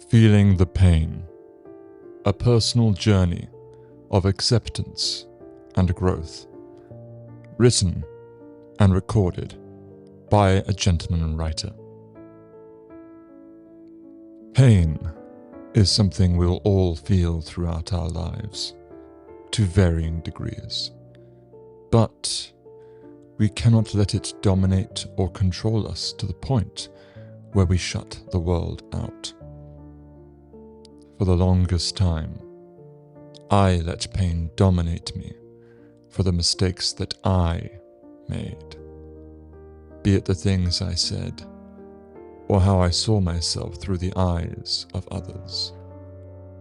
Feeling the Pain, a personal journey of acceptance and growth, written and recorded by a gentleman writer. Pain is something we'll all feel throughout our lives, to varying degrees, but we cannot let it dominate or control us to the point where we shut the world out. For the longest time, I let pain dominate me for the mistakes that I made, be it the things I said, or how I saw myself through the eyes of others.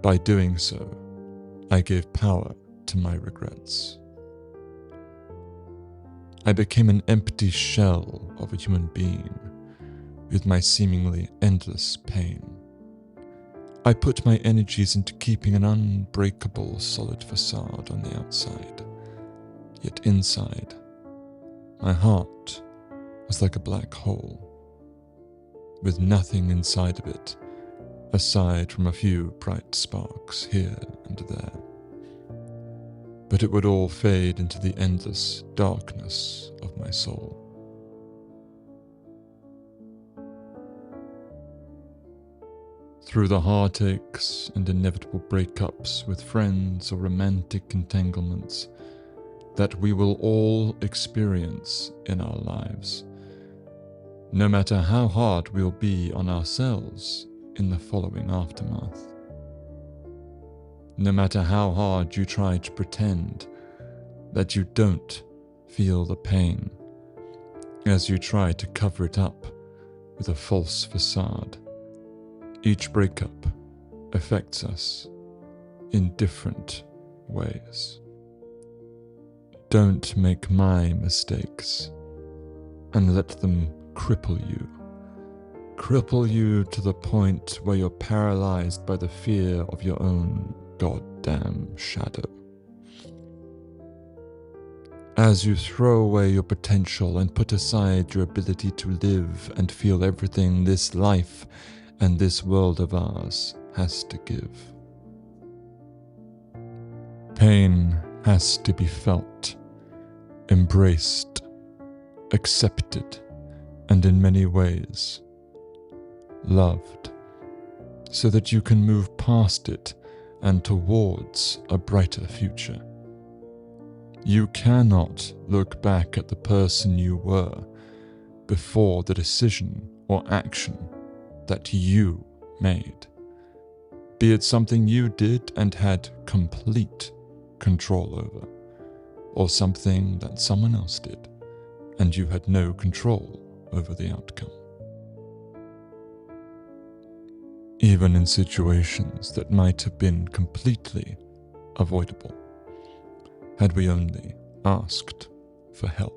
By doing so, I gave power to my regrets. I became an empty shell of a human being with my seemingly endless pain. I put my energies into keeping an unbreakable, solid facade on the outside, yet inside, my heart was like a black hole, with nothing inside of it aside from a few bright sparks here and there. But it would all fade into the endless darkness of my soul. Through the heartaches and inevitable breakups with friends or romantic entanglements that we will all experience in our lives, no matter how hard we'll be on ourselves in the following aftermath. No matter how hard you try to pretend that you don't feel the pain, as you try to cover it up with a false facade, each breakup affects us in different ways. Don't make my mistakes and let them cripple you to the point where you're paralyzed by the fear of your own goddamn shadow. As you throw away your potential and put aside your ability to live and feel everything this life and this world of ours has to give. Pain has to be felt, embraced, accepted, and in many ways, loved, so that you can move past it and towards a brighter future. You cannot look back at the person you were before the decision or action that you made, be it something you did and had complete control over, or something that someone else did and you had no control over the outcome. Even in situations that might have been completely avoidable, had we only asked for help.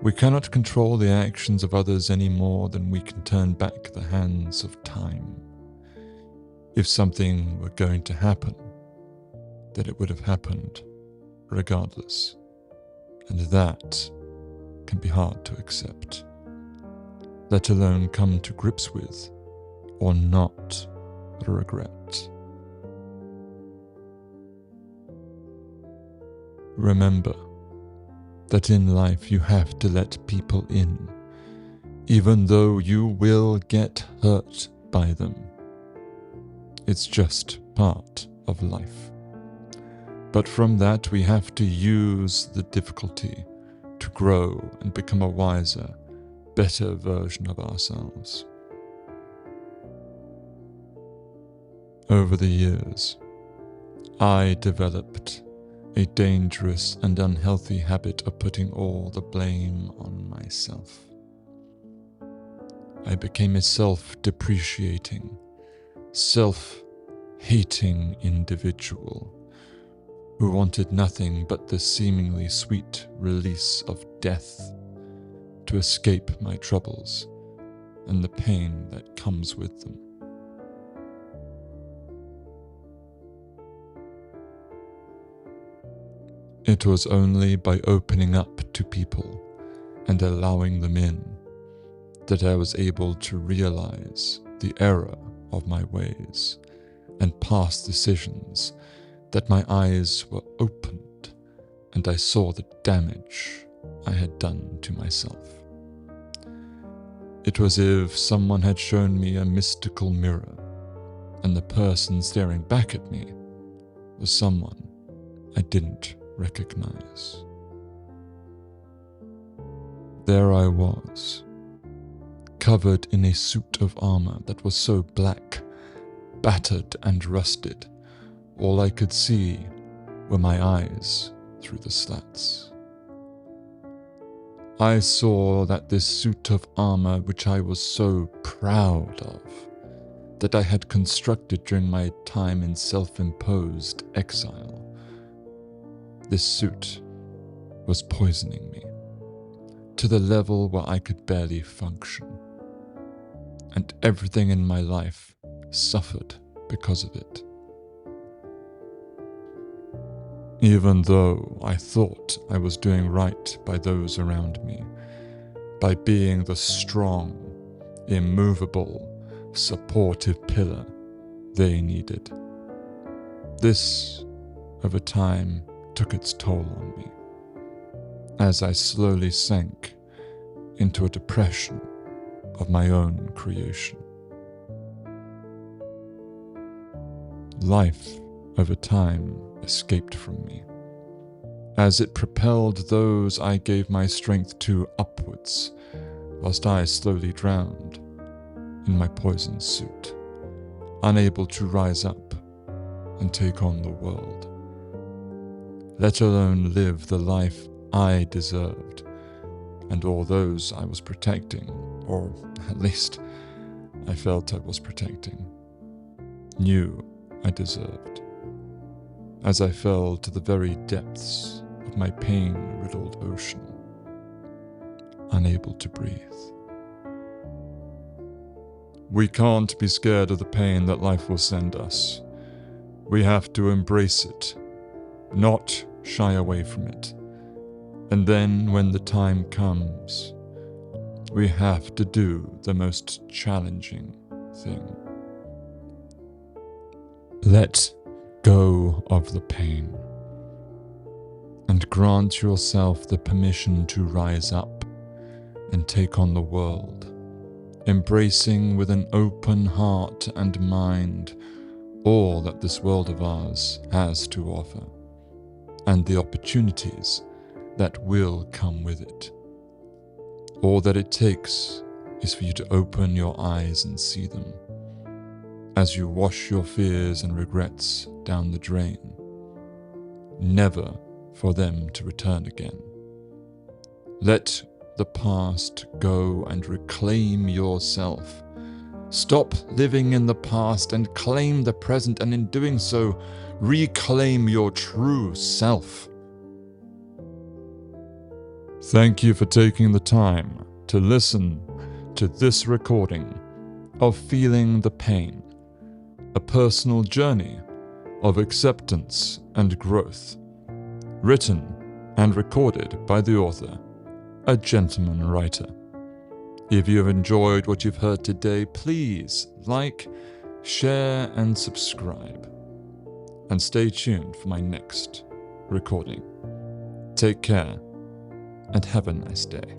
We cannot control the actions of others any more than we can turn back the hands of time. If something were going to happen, then it would have happened regardless, and that can be hard to accept, let alone come to grips with or not regret. Remember that in life you have to let people in, even though you will get hurt by them. It's just part of life. But from that we have to use the difficulty to grow and become a wiser, better version of ourselves. Over the years, I developed a dangerous and unhealthy habit of putting all the blame on myself. I became a self-depreciating, self-hating individual who wanted nothing but the seemingly sweet release of death to escape my troubles and the pain that comes with them. It was only by opening up to people and allowing them in that I was able to realize the error of my ways and past decisions that my eyes were opened and I saw the damage I had done to myself. It was as if someone had shown me a mystical mirror, and the person staring back at me was someone I didn't recognize. There I was, covered in a suit of armor that was so black, battered and rusted, all I could see were my eyes through the slats. I saw that this suit of armor, which I was so proud of, that I had constructed during my time in self-imposed exile, this suit was poisoning me to the level where I could barely function, and everything in my life suffered because of it. Even though I thought I was doing right by those around me, by being the strong, immovable, supportive pillar they needed. This, over time, took its toll on me, as I slowly sank into a depression of my own creation. Life, over time, escaped from me, as it propelled those I gave my strength to upwards, whilst I slowly drowned in my poisoned suit, unable to rise up and take on the world, let alone live the life I deserved, and all those I was protecting, or at least I felt I was protecting, knew I deserved, as I fell to the very depths of my pain-riddled ocean, unable to breathe. We can't be scared of the pain that life will send us. We have to embrace it, not shy away from it. And then when the time comes, we have to do the most challenging thing. Let go of the pain and grant yourself the permission to rise up and take on the world, embracing with an open heart and mind all that this world of ours has to offer, and the opportunities that will come with it. All that it takes is for you to open your eyes and see them, as you wash your fears and regrets down the drain, never for them to return again. Let the past go and reclaim yourself. Stop living in the past and claim the present, and in doing so, reclaim your true self. Thank you for taking the time to listen to this recording of Feeling the Pain, a personal journey of acceptance and growth, written and recorded by the author, a gentleman writer. If you have enjoyed what you've heard today, please like, share, and subscribe. And stay tuned for my next recording. Take care, and have a nice day.